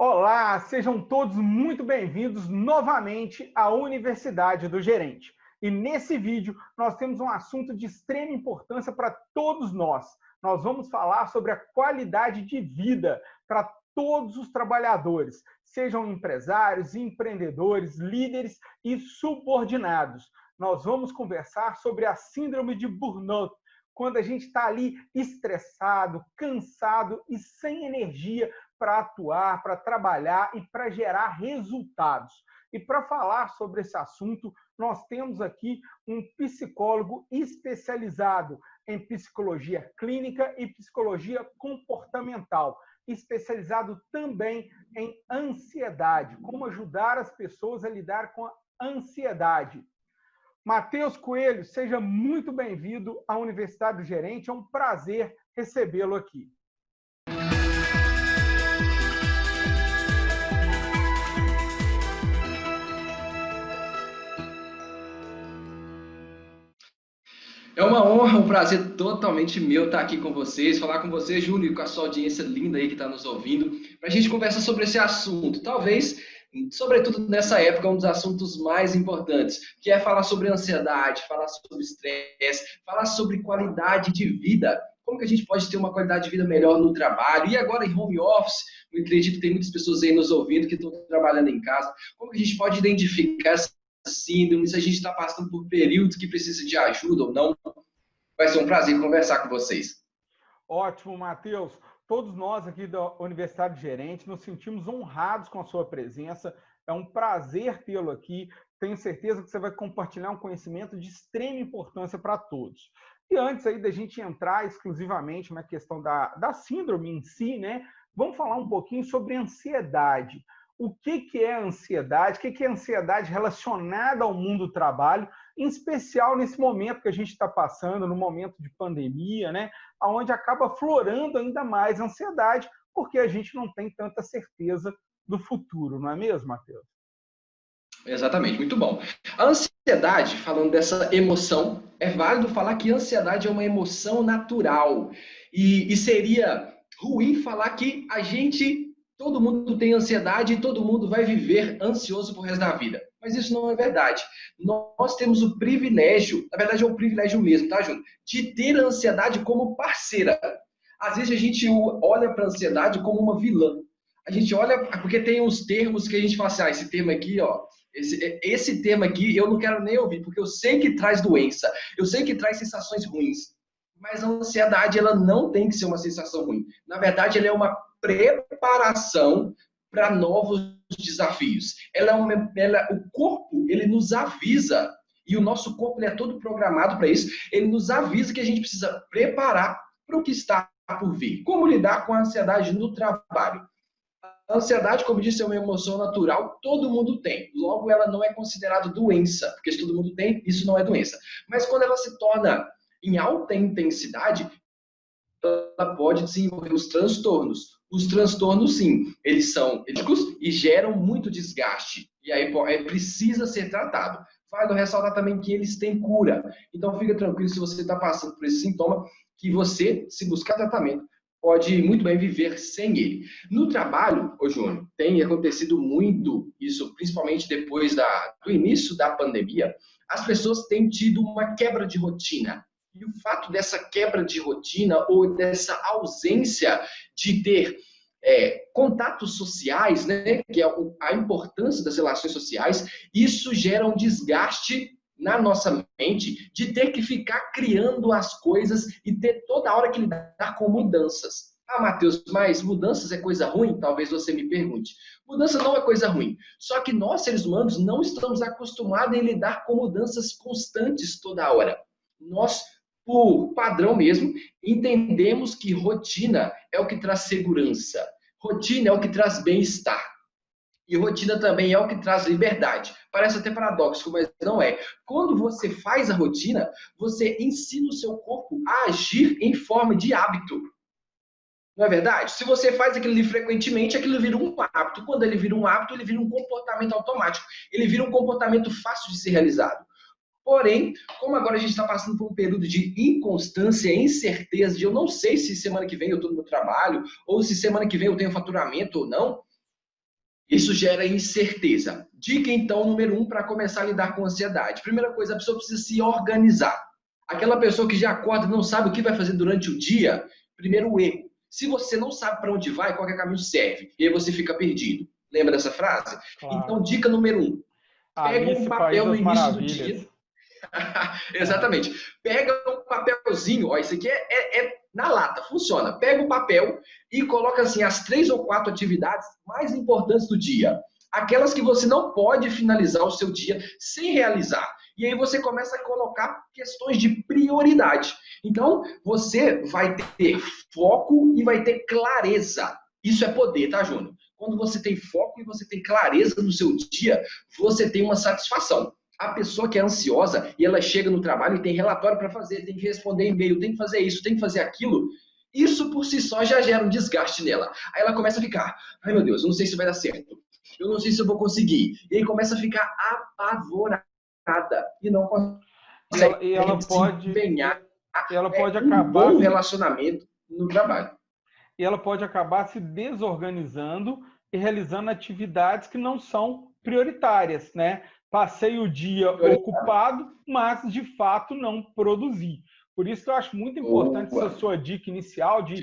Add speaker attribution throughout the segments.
Speaker 1: Olá, sejam todos muito bem-vindos novamente à Universidade do Gerente. E nesse vídeo nós temos um assunto de extrema importância para todos nós. Nós vamos falar sobre a qualidade de vida para todos os trabalhadores, sejam empresários, empreendedores, líderes e subordinados. Nós vamos conversar sobre a síndrome de burnout, quando a gente está ali estressado, cansado e sem energia para atuar, para trabalhar e para gerar resultados. E para falar sobre esse assunto, nós temos aqui um psicólogo especializado em psicologia clínica e psicologia comportamental, especializado também em ansiedade, como ajudar as pessoas a lidar com a ansiedade. Matheus Coelho, seja muito bem-vindo à Universidade do Gerente, é um prazer recebê-lo aqui.
Speaker 2: É uma honra, um prazer totalmente meu estar aqui com vocês, falar com você, Júlio, com a sua audiência linda aí que está nos ouvindo, para a gente conversar sobre esse assunto. Talvez, sobretudo nessa época, um dos assuntos mais importantes, que é falar sobre ansiedade, falar sobre estresse, falar sobre qualidade de vida. Como que a gente pode ter uma qualidade de vida melhor no trabalho? E agora em home office, eu acredito que tem muitas pessoas aí nos ouvindo que estão trabalhando em casa. Como que a gente pode identificar essa síndrome, se a gente está passando por períodos que precisa de ajuda ou não? Vai ser um prazer conversar com vocês.
Speaker 1: Ótimo, Matheus. Todos nós aqui da Universidade do Gerente nos sentimos honrados com a sua presença. É um prazer tê-lo aqui. Tenho certeza que você vai compartilhar um conhecimento de extrema importância para todos. E antes aí da gente entrar exclusivamente na questão da síndrome em si, né? Vamos falar um pouquinho sobre ansiedade. O que é ansiedade? O que é ansiedade relacionada ao mundo do trabalho, em especial nesse momento que a gente está passando, no momento de pandemia, né? Onde acaba florando ainda mais a ansiedade, porque a gente não tem tanta certeza do futuro, não é mesmo, Matheus?
Speaker 2: Exatamente, muito bom. A ansiedade, falando dessa emoção, é válido falar que a ansiedade é uma emoção natural. E seria ruim falar que todo mundo tem ansiedade e todo mundo vai viver ansioso pro resto da vida. Mas isso não é verdade. Nós temos o privilégio, na verdade é um privilégio mesmo, tá, Júnior? De ter a ansiedade como parceira. Às vezes a gente olha para a ansiedade como uma vilã. A gente olha, porque tem uns termos que a gente fala assim, esse termo aqui, ó, esse termo aqui eu não quero nem ouvir, porque eu sei que traz doença, eu sei que traz sensações ruins. Mas a ansiedade, ela não tem que ser uma sensação ruim. Na verdade, ela é uma preparação para novos desafios. O corpo, ele nos avisa, e o nosso corpo ele é todo programado para isso, ele nos avisa que a gente precisa preparar para o que está por vir. Como lidar com a ansiedade no trabalho? A ansiedade, como disse, é uma emoção natural, todo mundo tem. Logo, ela não é considerada doença, porque se todo mundo tem, isso não é doença. Mas quando ela se torna em alta intensidade, ela pode desenvolver os transtornos. Os transtornos, sim, eles são éticos e geram muito desgaste. E aí precisa ser tratado. Vale ressaltar também que eles têm cura. Então, fica tranquilo se você está passando por esse sintoma, que você, se buscar tratamento, pode muito bem viver sem ele. No trabalho, ô Júnior, tem acontecido muito isso, principalmente depois do início da pandemia, as pessoas têm tido uma quebra de rotina. E o fato dessa quebra de rotina ou dessa ausência de ter contatos sociais, né, que é a importância das relações sociais, isso gera um desgaste na nossa mente de ter que ficar criando as coisas e ter toda hora que lidar com mudanças. Ah, Matheus, mas mudanças é coisa ruim? Talvez você me pergunte. Mudança não é coisa ruim. Só que nós, seres humanos, não estamos acostumados em lidar com mudanças constantes toda hora. Nós, por padrão mesmo, entendemos que rotina é o que traz segurança. Rotina é o que traz bem-estar. E rotina também é o que traz liberdade. Parece até paradoxo, mas não é. Quando você faz a rotina, você ensina o seu corpo a agir em forma de hábito. Não é verdade? Se você faz aquilo ali frequentemente, aquilo vira um hábito. Quando ele vira um hábito, ele vira um comportamento automático. Ele vira um comportamento fácil de ser realizado. Porém, como agora a gente está passando por um período de inconstância, incerteza, de eu não sei se semana que vem eu estou no meu trabalho, ou se semana que vem eu tenho faturamento ou não, Isso gera incerteza. Dica, então, número 1 para começar a lidar com ansiedade. Primeira coisa, a pessoa precisa se organizar. Aquela pessoa que já acorda e não sabe o que vai fazer durante o dia, primeiro erro. Se você não sabe para onde vai, qualquer caminho serve. E aí você fica perdido. Lembra dessa frase?
Speaker 1: Claro.
Speaker 2: Então, dica número 1. Pega um
Speaker 1: Alice, País
Speaker 2: papel no
Speaker 1: das
Speaker 2: início do dia.
Speaker 1: Maravilhas.
Speaker 2: Exatamente. Pega um papelzinho, ó, isso aqui é na lata, funciona. Pega o papel e coloca assim as 3 ou 4 atividades mais importantes do dia. Aquelas que você não pode finalizar o seu dia sem realizar. E aí você começa a colocar questões de prioridade. Então, você vai ter foco e vai ter clareza. Isso é poder, tá, Júnior? Quando você tem foco e você tem clareza no seu dia, você tem uma satisfação. A pessoa que é ansiosa e ela chega no trabalho e tem relatório para fazer, tem que responder e-mail, tem que fazer isso, tem que fazer aquilo, isso por si só já gera um desgaste nela. Aí ela começa a ficar, ai meu Deus, eu não sei se vai dar certo, eu não sei se eu vou conseguir. E aí começa a ficar apavorada e não consegue
Speaker 1: E ela
Speaker 2: desempenhar
Speaker 1: pode
Speaker 2: um
Speaker 1: acabar
Speaker 2: bom relacionamento no trabalho.
Speaker 1: e ela pode acabar se desorganizando e realizando atividades que não são prioritárias, né? Passei o dia ocupado, mas de fato não produzi. Por isso que eu acho muito importante essa sua dica inicial de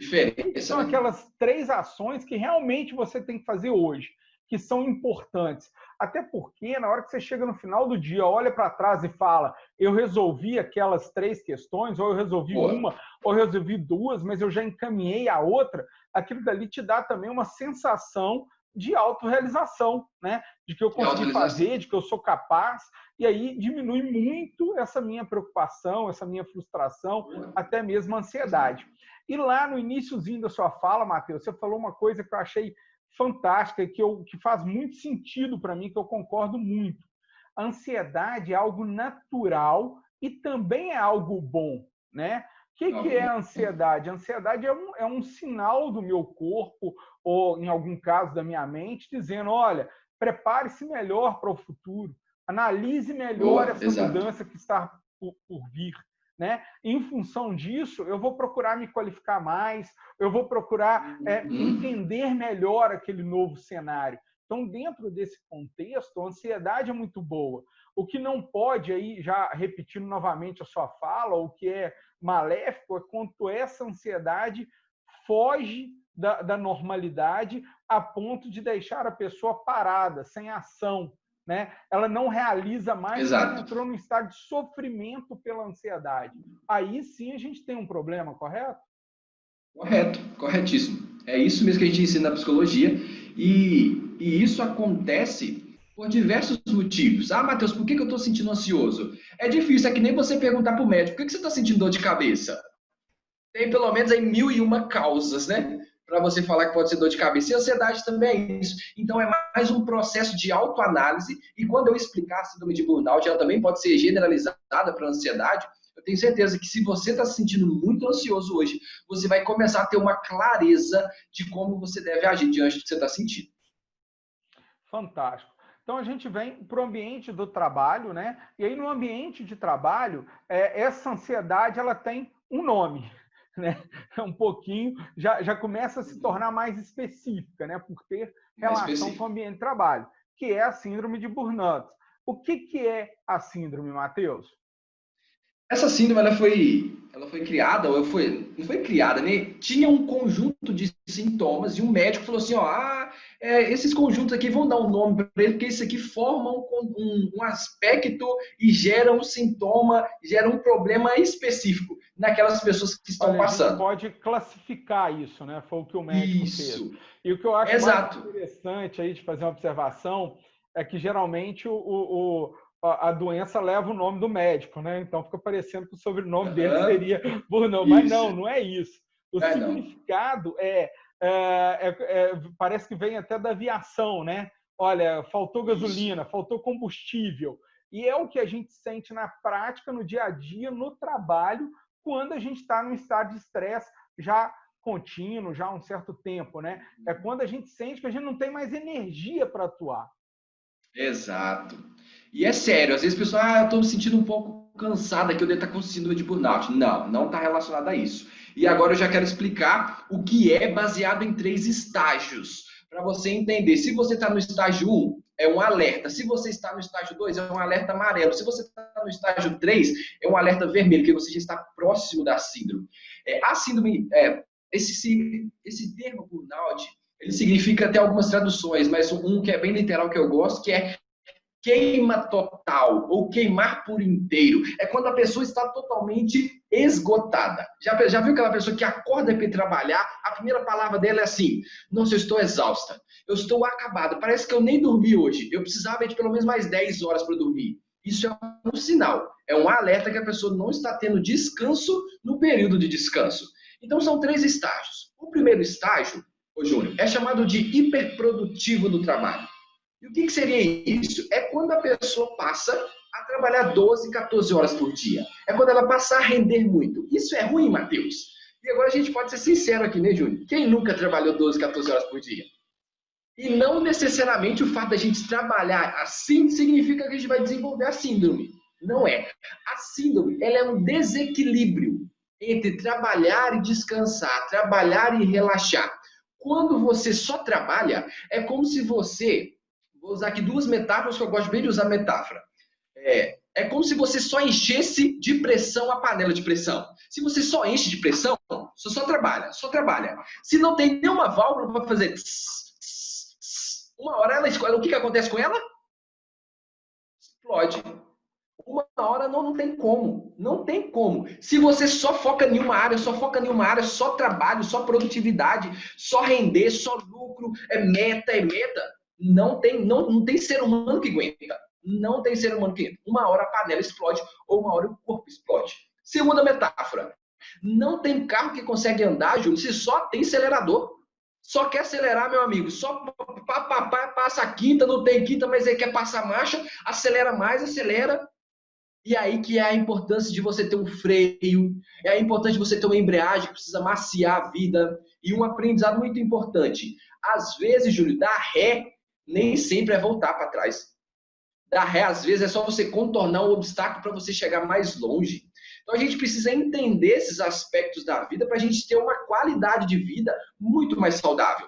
Speaker 1: são aquelas 3 ações que realmente você tem que fazer hoje, que são importantes. Até porque, na hora que você chega no final do dia, olha para trás e fala, eu resolvi aquelas 3 questões, ou eu resolvi uma, ou eu resolvi 2, mas eu já encaminhei a outra, aquilo dali te dá também uma sensação de autorrealização, né? De que eu consegui fazer, de que eu sou capaz, e aí diminui muito essa minha preocupação, essa minha frustração, até mesmo a ansiedade. E lá no iniciozinho da sua fala, Matheus, você falou uma coisa que eu achei fantástica, que faz muito sentido para mim, que eu concordo muito. A ansiedade é algo natural e também é algo bom, né? O que é a ansiedade? A ansiedade é um sinal do meu corpo, ou em algum caso da minha mente, dizendo, olha, prepare-se melhor para o futuro, analise melhor essa mudança que está por vir. Né? Em função disso, eu vou procurar me qualificar mais, eu vou procurar entender melhor aquele novo cenário. Então, dentro desse contexto, a ansiedade é muito boa. O que não pode, aí, já repetindo novamente a sua fala, o que é maléfico, é quando essa ansiedade foge da normalidade a ponto de deixar a pessoa parada, sem ação. Né? Ela não realiza mais, ela entrou num estado de sofrimento pela ansiedade. Aí sim a gente tem um problema, correto?
Speaker 2: Correto, corretíssimo. É isso mesmo que a gente ensina na psicologia e isso acontece por diversos motivos. Ah, Matheus, por que eu estou sentindo ansioso? É difícil, é que nem você perguntar para o médico, por que você está sentindo dor de cabeça? Tem pelo menos aí 1001 causas, né? Para você falar que pode ser dor de cabeça. E ansiedade também é isso. Então, é mais um processo de autoanálise. E quando eu explicar a síndrome de burnout, ela também pode ser generalizada para a ansiedade. Eu tenho certeza que se você está se sentindo muito ansioso hoje, você vai começar a ter uma clareza de como você deve agir diante do que você está sentindo.
Speaker 1: Fantástico. Então, a gente vem para o ambiente do trabalho, né? E aí, no ambiente de trabalho, essa ansiedade ela tem um nome. Né? Um pouquinho, já começa a se tornar mais específica, né? Por ter relação com o ambiente de trabalho, que é a síndrome de burnout. O que é a síndrome, Matheus?
Speaker 2: Essa síndrome ela foi criada, não foi criada, né? Tinha um conjunto de sintomas e um médico falou assim, esses conjuntos aqui vão dar um nome para ele, porque isso aqui forma um aspecto e gera um sintoma, gera um problema específico naquelas pessoas que estão passando.
Speaker 1: A gente pode classificar isso, né? Foi o que o médico fez. E o que eu acho mais interessante aí de fazer uma observação é que geralmente a doença leva o nome do médico, né? Então fica parecendo que o sobrenome dele seria burnout. Mas não é isso. O significado parece que vem até da aviação, né? Olha, faltou gasolina, faltou combustível. E é o que a gente sente na prática, no dia a dia, no trabalho, quando a gente está num estado de estresse já contínuo, já há um certo tempo, né? É quando a gente sente que a gente não tem mais energia para atuar.
Speaker 2: Exato. E é sério, às vezes a pessoa, eu estou me sentindo um pouco cansada que eu devo estar com síndrome de burnout. Não está relacionado a isso. E agora eu já quero explicar o que é baseado em 3 estágios. para você entender. Se você está no estágio 1, é um alerta. Se você está no estágio 2, é um alerta amarelo. Se você está no estágio 3, é um alerta vermelho, que você já está próximo da síndrome. A síndrome, esse termo burnout, ele significa até algumas traduções, mas um que é bem literal que eu gosto, que é queima total ou queimar por inteiro. É quando a pessoa está totalmente esgotada. Já viu aquela pessoa que acorda para ir trabalhar, a primeira palavra dela é assim: nossa, eu estou exausta, eu estou acabada, parece que eu nem dormi hoje, eu precisava de pelo menos mais 10 horas para dormir. Isso é um sinal, é um alerta que a pessoa não está tendo descanso no período de descanso. Então são 3 estágios. O primeiro estágio, ô Júnior, é chamado de hiperprodutivo do trabalho. E o que seria isso? É quando a pessoa passa a trabalhar 12, 14 horas por dia. É quando ela passa a render muito. Isso é ruim, Matheus? E agora a gente pode ser sincero aqui, né, Júnior? Quem nunca trabalhou 12, 14 horas por dia? E não necessariamente o fato da gente trabalhar assim significa que a gente vai desenvolver a síndrome. Não é. A síndrome, ela é um desequilíbrio entre trabalhar e descansar, trabalhar e relaxar. Quando você só trabalha, é como se você... Vou usar aqui 2 metáforas que eu gosto bem de usar metáfora. É como se você só enchesse de pressão a panela de pressão. Se você só enche de pressão, você só trabalha, só trabalha. Se não tem nenhuma válvula para fazer uma hora ela escolhe. O que acontece com ela? Explode. Uma hora não tem como. Não tem como. Se você só foca em uma área, só trabalho, só produtividade, só render, só lucro, é meta, não tem ser humano que aguenta. Não tem ser humano que aguenta. Uma hora a panela explode ou uma hora o corpo explode. Segunda metáfora. Não tem carro que consegue andar, Júlio, se só tem acelerador. Só quer acelerar, meu amigo. Só passa a quinta, não tem quinta, mas ele quer passar marcha, acelera mais, acelera. E aí que é a importância de você ter um freio, é a importância de você ter uma embreagem que precisa maciar a vida. E um aprendizado muito importante. Às vezes, Júlio, dar ré nem sempre é voltar para trás. Dar ré, às vezes, é só você contornar um obstáculo para você chegar mais longe. Então, a gente precisa entender esses aspectos da vida para a gente ter uma qualidade de vida muito mais saudável.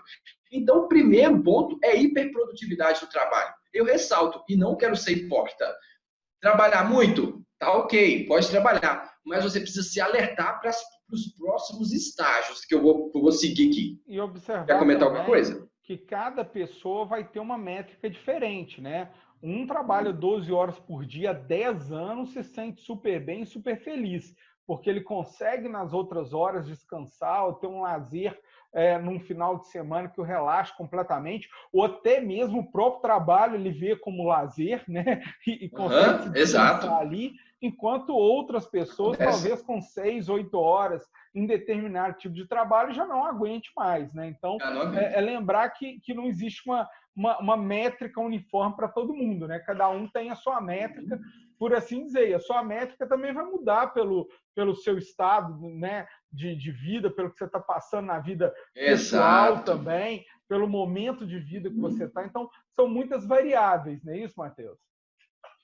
Speaker 2: Então, o primeiro ponto é hiperprodutividade do trabalho. Eu ressalto, e não quero ser hipócrita. Trabalhar muito? Tá ok, pode trabalhar. Mas você precisa se alertar para os próximos estágios que eu vou seguir aqui.
Speaker 1: E observar
Speaker 2: Quer comentar alguma coisa?
Speaker 1: Que cada pessoa vai ter uma métrica diferente, né? Um trabalha 12 horas por dia, 10 anos, se sente super bem, super feliz, porque ele consegue nas outras horas descansar ou ter um lazer num final de semana que o relaxa completamente, ou até mesmo o próprio trabalho ele vê como lazer, né? E consegue se descansar ali, enquanto outras pessoas, talvez com 6, 8 horas em determinado tipo de trabalho, já não aguente mais, né? Então, lembrar que não existe uma métrica uniforme para todo mundo, né? Cada um tem a sua métrica, por assim dizer. E a sua métrica também vai mudar pelo seu estado, né, de vida, pelo que você está passando na vida pessoal também, pelo momento de vida que você está. Então, são muitas variáveis, não é isso, Matheus?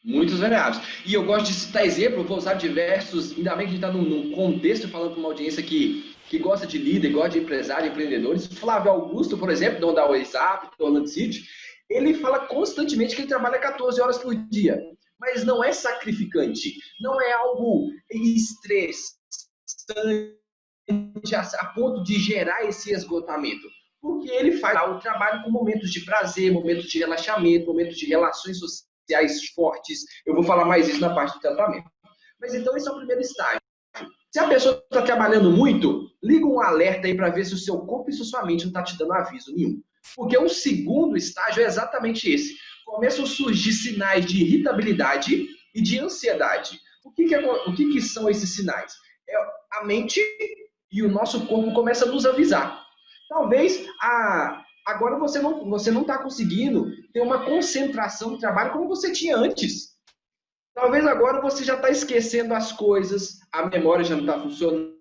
Speaker 2: Muitos variáveis. E eu gosto de citar exemplo, vou usar diversos, ainda bem que a gente está num contexto falando para uma audiência que gosta de líder, gosta de empresário, empreendedores. Flávio Augusto, por exemplo, dono da WhatsApp, do Orlando City, ele fala constantemente que ele trabalha 14 horas por dia. Mas não é sacrificante, não é algo estressante a ponto de gerar esse esgotamento. Porque ele faz o trabalho com momentos de prazer, momentos de relaxamento, momentos de relações sociais fortes. Eu vou falar mais isso na parte do tratamento. Mas então esse é o primeiro estágio. Se a pessoa está trabalhando muito, liga um alerta aí para ver se o seu corpo e sua mente não está te dando aviso nenhum. Porque o segundo estágio é exatamente esse. Começam a surgir sinais de irritabilidade e de ansiedade. O que são esses sinais? A mente e o nosso corpo começam a nos avisar. Talvez agora você não está conseguindo ter uma concentração no trabalho como você tinha antes. Talvez agora você já está esquecendo as coisas, a memória já não está funcionando,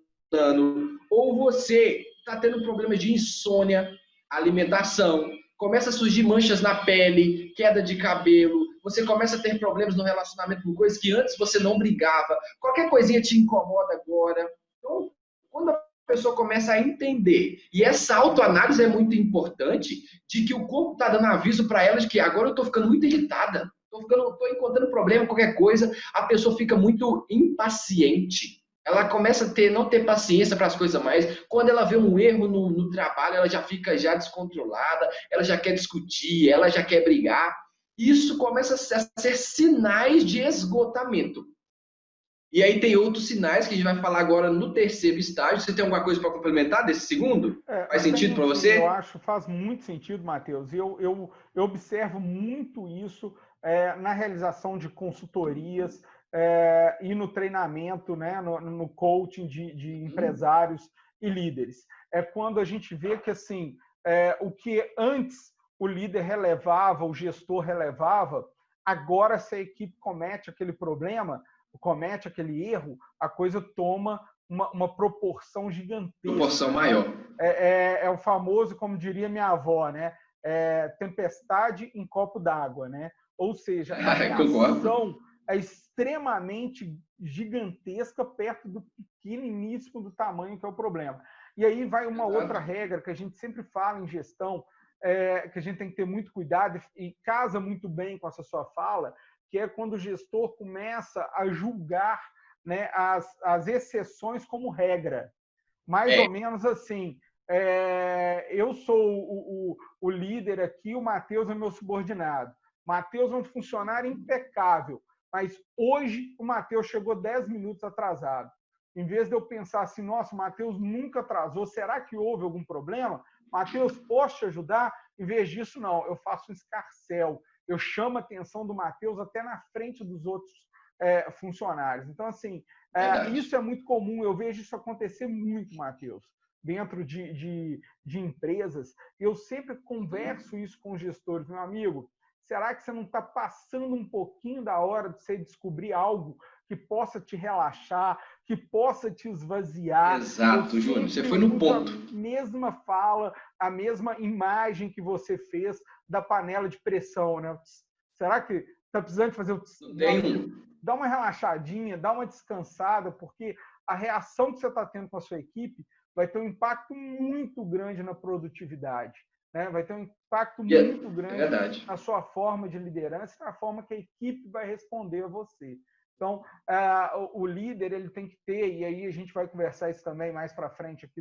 Speaker 2: ou você está tendo problemas de insônia, alimentação, começa a surgir manchas na pele, queda de cabelo, você começa a ter problemas no relacionamento com coisas que antes você não brigava, qualquer coisinha te incomoda agora. Então, quando a pessoa começa a entender, e essa autoanálise é muito importante, de que o corpo está dando aviso para ela de que agora eu estou ficando muito irritada, estou encontrando problema, qualquer coisa, a pessoa fica muito impaciente. Ela começa a não ter paciência para as coisas mais. Quando ela vê um erro no trabalho, ela já fica já descontrolada, ela já quer discutir, ela já quer brigar. Isso começa a ser sinais de esgotamento. E aí tem outros sinais que a gente vai falar agora no terceiro estágio. Você tem alguma coisa para complementar desse segundo? Faz sentido para você?
Speaker 1: Eu acho que faz muito sentido, Matheus. Eu observo muito isso na realização de consultorias e no treinamento, né, no coaching de empresários e líderes. É quando a gente vê que assim, o que antes o líder relevava, o gestor relevava, agora se a equipe comete aquele problema, comete aquele erro, a coisa toma uma proporção gigantesca.
Speaker 2: Proporção maior.
Speaker 1: É o famoso, como diria minha avó, né? Tempestade em copo d'água, né? Ou seja, a reação é extremamente gigantesca perto do pequeniníssimo do tamanho que é o problema. E aí vai uma outra regra que a gente sempre fala em gestão, que a gente tem que ter muito cuidado e casa muito bem com essa sua fala, que é quando o gestor começa a julgar, né, as exceções como regra. Mais ou menos assim, eu sou o líder aqui, o Matheus é meu subordinado. Matheus é um funcionário impecável, mas hoje o Matheus chegou 10 minutos atrasado. Em vez de eu pensar assim, nossa, o Matheus nunca atrasou, será que houve algum problema? Matheus, posso te ajudar? Em vez disso, não, eu faço um escarcéu. Eu chamo a atenção do Matheus até na frente dos outros funcionários. Então, assim, isso é muito comum. Eu vejo isso acontecer muito, Matheus, dentro de empresas. Eu sempre converso isso com os gestores. Meu amigo, será que você não está passando um pouquinho da hora de você descobrir algo que possa te relaxar, que possa te esvaziar?
Speaker 2: Exato, Júnior, você foi no ponto.
Speaker 1: A mesma fala, a mesma imagem que você fez da panela de pressão, né? Será que está precisando de fazer o... Dá uma relaxadinha, dá uma descansada, porque a reação que você está tendo com a sua equipe vai ter um impacto muito grande na produtividade, né? Vai ter um impacto muito grande na sua forma de liderança e na forma que a equipe vai responder a você. Então, o líder ele tem que ter, e aí a gente vai conversar isso também mais para frente aqui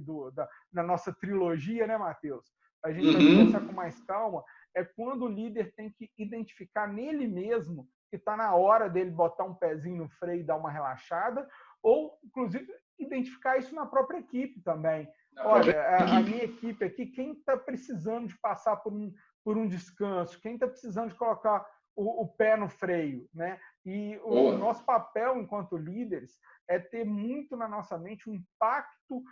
Speaker 1: da nossa trilogia, né, Matheus? A gente vai conversar com mais calma, é quando o líder tem que identificar nele mesmo que está na hora dele botar um pezinho no freio e dar uma relaxada, ou, inclusive, identificar isso na própria equipe também. Olha, a minha equipe aqui, quem está precisando de passar por um descanso, quem está precisando de colocar o pé no freio, né? E o nosso papel enquanto líderes é ter muito na nossa mente o impacto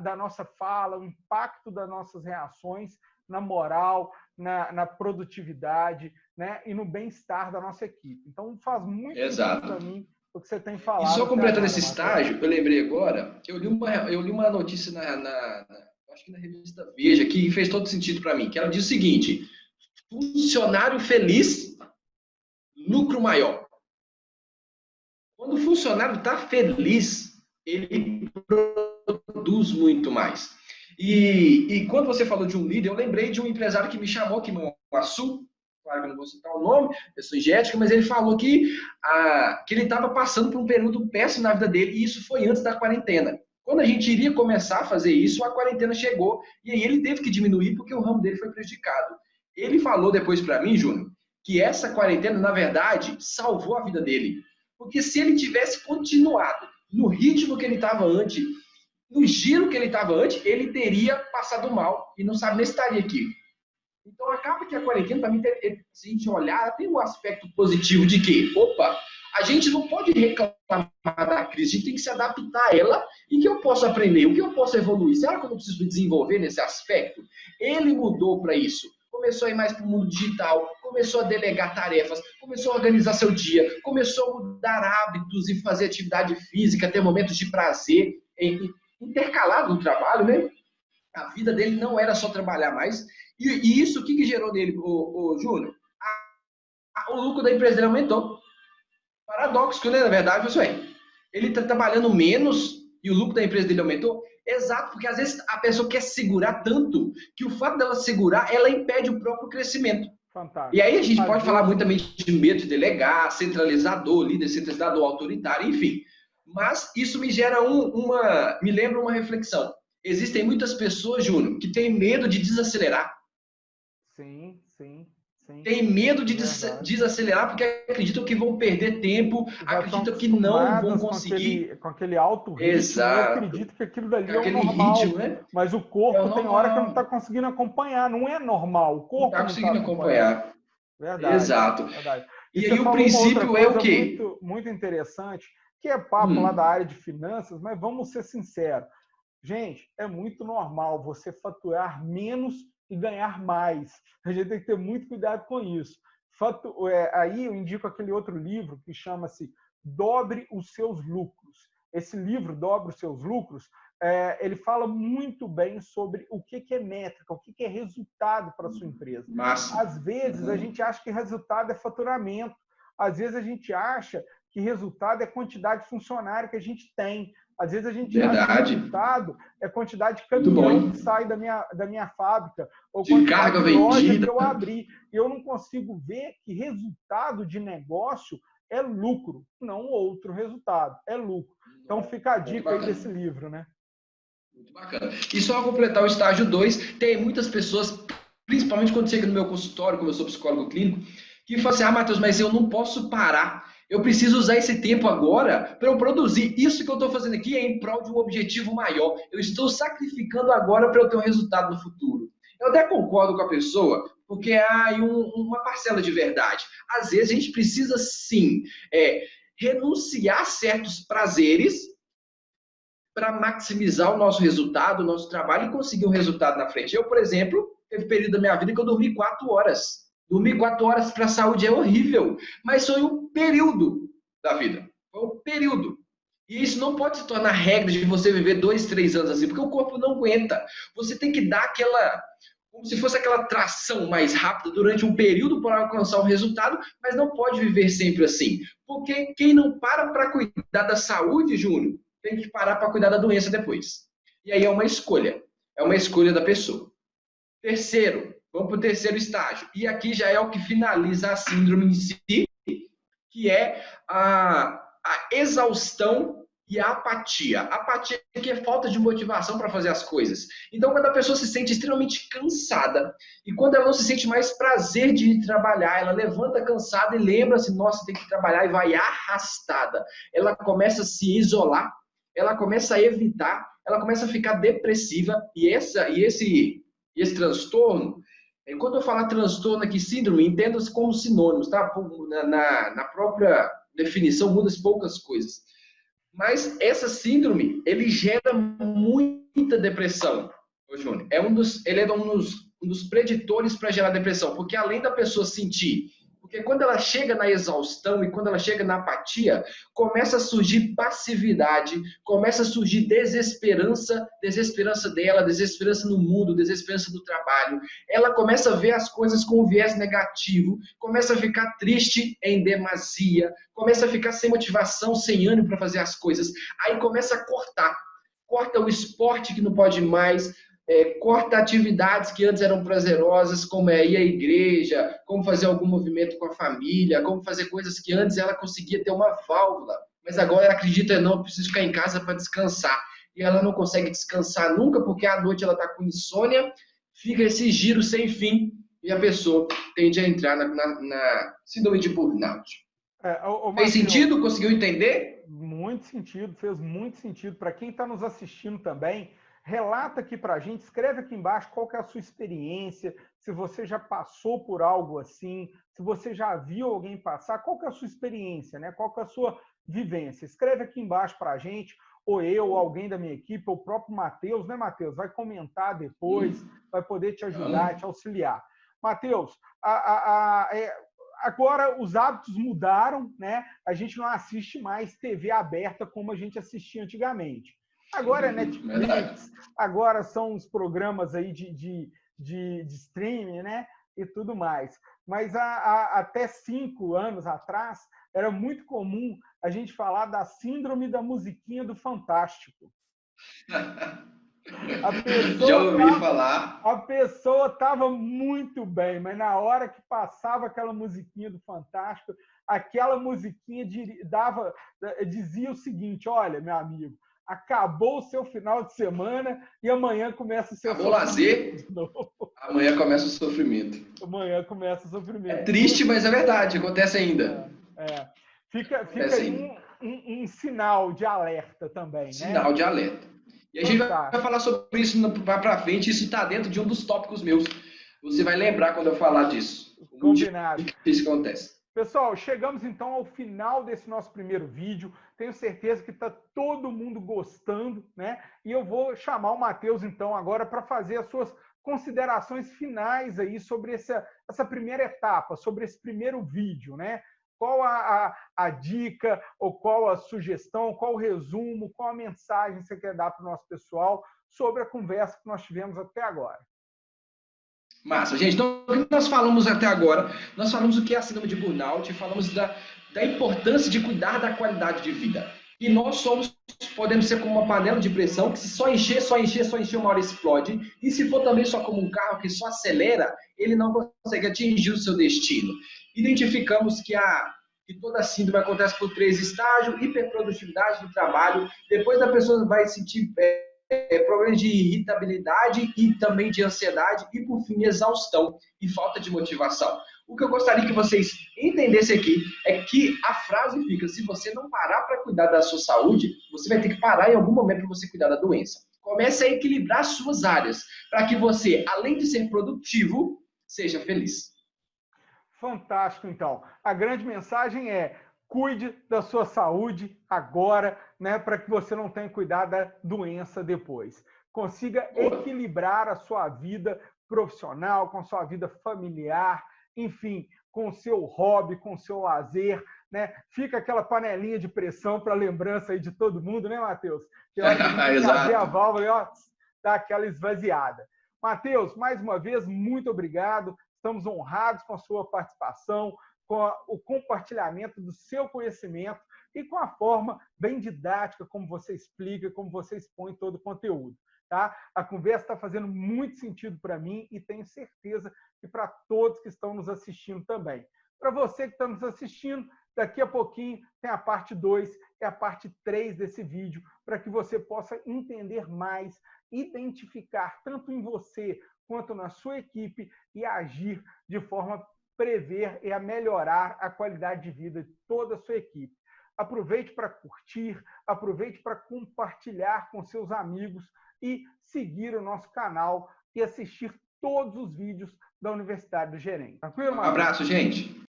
Speaker 1: da nossa fala, o impacto das nossas reações na moral, na produtividade, né? E no bem-estar da nossa equipe. Então, faz muito sentido para mim o que você tem falado.
Speaker 2: E só completando esse estágio, eu lembrei agora, eu li uma notícia acho que na revista Veja, que fez todo sentido para mim, que ela diz o seguinte: funcionário feliz, lucro maior. Quando o funcionário está feliz, ele produz muito mais. E quando você falou de um líder, eu lembrei de um empresário que me chamou aqui no Açu, claro que eu não vou citar o nome, pessoa ingética, mas ele falou que ele estava passando por um período péssimo na vida dele, e isso foi antes da quarentena. Quando a gente iria começar a fazer isso, a quarentena chegou, e aí ele teve que diminuir porque o ramo dele foi prejudicado. Ele falou depois para mim, Júnior, que essa quarentena, na verdade, salvou a vida dele. Porque se ele tivesse continuado no ritmo que ele estava antes, no giro que ele estava antes, ele teria passado mal e não sabe nem se estaria aqui. Então, acaba que a quarentena, para mim, se a gente olhar, tem um aspecto positivo de que, a gente não pode reclamar da crise, a gente tem que se adaptar a ela e que eu posso aprender, o que eu posso evoluir. Será que eu não preciso desenvolver nesse aspecto? Ele mudou para isso. Começou a ir mais para o mundo digital, começou a delegar tarefas, começou a organizar seu dia, começou a mudar hábitos e fazer atividade física, ter momentos de prazer intercalado no trabalho, né? A vida dele não era só trabalhar mais. E isso, o que gerou nele, o Júnior? O lucro da empresa dele aumentou. Paradoxo, né? Na verdade, ele está trabalhando menos e o lucro da empresa dele aumentou. Exato, porque às vezes a pessoa quer segurar tanto que o fato dela segurar, ela impede o próprio crescimento. E
Speaker 1: Fantástico.
Speaker 2: aí a gente
Speaker 1: Às
Speaker 2: pode falar muito
Speaker 1: vezes,
Speaker 2: também de medo de delegar, centralizador, líder centralizador, autoritário, enfim. Mas isso me gera me lembra uma reflexão. Existem muitas pessoas, Júnior, que têm medo de desacelerar.
Speaker 1: sim, sim, sim,
Speaker 2: Têm medo de
Speaker 1: verdade.
Speaker 2: desacelerar porque acreditam que vão perder tempo,
Speaker 1: Já estão
Speaker 2: acreditam que não vão
Speaker 1: acostumadas
Speaker 2: conseguir.
Speaker 1: com aquele alto ritmo e
Speaker 2: Exato.
Speaker 1: acreditam que aquilo dali
Speaker 2: Com
Speaker 1: é o
Speaker 2: aquele ritmo,
Speaker 1: normal.
Speaker 2: né?
Speaker 1: Mas o
Speaker 2: É o
Speaker 1: corpo tem hora que não está
Speaker 2: normal.
Speaker 1: conseguindo acompanhar. Não é normal. O
Speaker 2: Não
Speaker 1: corpo
Speaker 2: está
Speaker 1: não está
Speaker 2: conseguindo
Speaker 1: acompanhando.
Speaker 2: acompanhar.
Speaker 1: Verdade,
Speaker 2: Exato.
Speaker 1: verdade. E
Speaker 2: E
Speaker 1: você
Speaker 2: aí o
Speaker 1: falou uma outra
Speaker 2: princípio é o
Speaker 1: coisa
Speaker 2: quê?
Speaker 1: muito interessante, que é papo lá da
Speaker 2: Hum,
Speaker 1: área de finanças, mas vamos ser sinceros. Gente, é muito normal você faturar menos e ganhar mais. A gente tem que ter muito cuidado com isso. Aí eu indico aquele outro livro que chama-se Dobre os Seus Lucros. Esse livro, Dobre os Seus Lucros, ele fala muito bem sobre o que é métrica, o que é resultado para a sua empresa.
Speaker 2: massa.
Speaker 1: Às vezes, a
Speaker 2: Uhum.
Speaker 1: gente acha que resultado é faturamento. Às vezes, a gente acha que resultado é quantidade de funcionário que a gente tem. Às vezes, a gente acha que
Speaker 2: Verdade.
Speaker 1: resultado é quantidade de
Speaker 2: Muito bom,
Speaker 1: caminhão que
Speaker 2: hein?
Speaker 1: sai da minha fábrica ou
Speaker 2: De
Speaker 1: quantidade
Speaker 2: carga
Speaker 1: de loja que
Speaker 2: vendida.
Speaker 1: eu abri. E eu não consigo ver que resultado de negócio é lucro, não outro resultado, é lucro. Então, fica a
Speaker 2: Muito
Speaker 1: dica aí
Speaker 2: bacana.
Speaker 1: desse livro, né?
Speaker 2: Muito bacana. E só completar o estágio 2, tem muitas pessoas, principalmente quando chega no meu consultório, como eu sou psicólogo clínico, que falam assim: ah, Matheus, mas eu não posso parar. Eu preciso usar esse tempo agora para eu produzir. Isso que eu estou fazendo aqui é em prol de um objetivo maior. Eu estou sacrificando agora para eu ter um resultado no futuro. Eu até concordo com a pessoa, porque há aí uma parcela de verdade. Às vezes a gente precisa sim renunciar a certos prazeres para maximizar o nosso resultado, o nosso trabalho e conseguir um resultado na frente. Eu, por exemplo, teve período da minha vida que eu dormi 4 horas. Dormir 4 horas para a saúde é horrível, mas foi um período da vida. Foi um período. E isso não pode se tornar regra de você viver 2, 3 anos assim, porque o corpo não aguenta. Você tem que dar aquela, como se fosse aquela tração mais rápida durante um período para alcançar o resultado, mas não pode viver sempre assim. Porque quem não para cuidar da saúde, Júnior, tem que parar para cuidar da doença depois. E aí é uma escolha da pessoa. Terceiro, vamos para o terceiro estágio. E aqui já é o que finaliza a síndrome em si, que é a exaustão e a apatia. Apatia que é falta de motivação para fazer as coisas. Então, quando a pessoa se sente extremamente cansada e quando ela não se sente mais prazer de ir trabalhar, ela levanta cansada e lembra-se, nossa, tem que trabalhar e vai arrastada. Ela começa a se isolar, ela começa a evitar, ela começa a ficar depressiva e esse transtorno, quando eu falar transtorno aqui, síndrome, entenda-se como sinônimos, tá? Na própria definição muda-se poucas coisas. Mas essa síndrome, ele gera muita depressão, ô Júnior. Ele é um dos preditores para gerar depressão, porque além da pessoa sentir, porque quando ela chega na exaustão e quando ela chega na apatia, começa a surgir passividade, começa a surgir desesperança, desesperança dela, desesperança no mundo, desesperança do trabalho. Ela começa a ver as coisas com um viés negativo, começa a ficar triste em demasia, começa a ficar sem motivação, sem ânimo para fazer as coisas. Aí começa a cortar. Corta o esporte que não pode mais, corta atividades que antes eram prazerosas, como ir à igreja, como fazer algum movimento com a família, como fazer coisas que antes ela conseguia ter uma válvula, mas agora ela acredita, não, eu preciso ficar em casa para descansar. E ela não consegue descansar nunca, porque à noite ela está com insônia, fica esse giro sem fim, e a pessoa tende a entrar na síndrome de burnout. Fez
Speaker 1: Matheus,
Speaker 2: sentido? Conseguiu entender?
Speaker 1: muito sentido, fez muito sentido. Para quem está nos assistindo também, relata aqui para a gente, escreve aqui embaixo qual que é a sua experiência, se você já passou por algo assim, se você já viu alguém passar, qual que é a sua experiência, né? Qual que é a sua vivência. Escreve aqui embaixo para a gente, ou eu, ou alguém da minha equipe, ou o próprio Matheus, né, Matheus? Vai comentar depois, vai poder te ajudar, te auxiliar. Matheus, agora os hábitos mudaram, né? A gente não assiste mais TV aberta como a gente assistia antigamente. Agora é
Speaker 2: Verdade.
Speaker 1: Netflix, agora são os programas aí de streaming, né? E tudo mais. Mas até 5 anos atrás, era muito comum a gente falar da síndrome da musiquinha do Fantástico. A
Speaker 2: Já
Speaker 1: pessoa
Speaker 2: ouvi falar.
Speaker 1: A pessoa estava muito bem, mas na hora que passava aquela musiquinha do Fantástico, aquela musiquinha dizia o seguinte: olha, meu amigo, acabou o seu final de semana e amanhã começa o seu
Speaker 2: Acabou o
Speaker 1: sofrimento
Speaker 2: lazer,
Speaker 1: de novo.
Speaker 2: amanhã começa o sofrimento.
Speaker 1: Amanhã começa o
Speaker 2: É
Speaker 1: sofrimento. Então,
Speaker 2: triste, mas é verdade, acontece ainda.
Speaker 1: é, fica
Speaker 2: Acontece
Speaker 1: aí
Speaker 2: ainda.
Speaker 1: um sinal de alerta também, né?
Speaker 2: Sinal de alerta. E a gente vai
Speaker 1: Fantástico.
Speaker 2: falar sobre isso para frente, isso está dentro de um dos tópicos meus. Você vai lembrar quando eu falar disso. O motivo
Speaker 1: Combinado.
Speaker 2: que isso acontece.
Speaker 1: Pessoal, chegamos então ao final desse nosso primeiro vídeo. Tenho certeza que está todo mundo gostando, né? E eu vou chamar o Matheus então agora para fazer as suas considerações finais aí sobre essa primeira etapa, sobre esse primeiro vídeo, né? Qual a dica, ou qual a sugestão, qual o resumo, qual a mensagem que você quer dar para o nosso pessoal sobre a conversa que nós tivemos até agora?
Speaker 2: Massa, gente. Então, o que nós falamos até agora? Nós falamos o que é a síndrome de burnout, falamos da importância de cuidar da qualidade de vida. E nós podemos ser como uma panela de pressão que se só encher, só encher, só encher, uma hora explode. E se for também só como um carro que só acelera, ele não consegue atingir o seu destino. Identificamos que toda síndrome acontece por 3 estágios: hiperprodutividade do trabalho, depois a pessoa vai sentir problemas de irritabilidade e também de ansiedade e, por fim, exaustão e falta de motivação. O que eu gostaria que vocês entendessem aqui é que a frase fica: se você não parar para cuidar da sua saúde, você vai ter que parar em algum momento para você cuidar da doença. Comece a equilibrar suas áreas para que você, além de ser produtivo, seja feliz.
Speaker 1: Fantástico, então. A grande mensagem é: cuide da sua saúde agora, né, para que você não tenha que cuidar da doença depois. Consiga
Speaker 2: Boa.
Speaker 1: equilibrar a sua vida profissional, com a sua vida familiar, enfim, com o seu hobby, com o seu lazer, né? Fica aquela panelinha de pressão para lembrança aí de todo mundo, né, Matheus? Tem hora que a gente tem que abrir a
Speaker 2: Exato.
Speaker 1: válvula e ó, dar aquela esvaziada. Matheus, mais uma vez, muito obrigado. Estamos honrados com a sua participação, com o compartilhamento do seu conhecimento e com a forma bem didática como você explica, como você expõe todo o conteúdo. Tá? A conversa está fazendo muito sentido para mim e tenho certeza que para todos que estão nos assistindo também. Para você que está nos assistindo, daqui a pouquinho tem a parte 2 e a parte 3 desse vídeo, para que você possa entender mais, identificar tanto em você quanto na sua equipe e agir de forma a prever e a melhorar a qualidade de vida de toda a sua equipe. Aproveite para curtir, aproveite para compartilhar com seus amigos e seguir o nosso canal e assistir todos os vídeos da Universidade do Gerente. Tranquilo,
Speaker 2: Um
Speaker 1: Matheus?
Speaker 2: abraço, gente.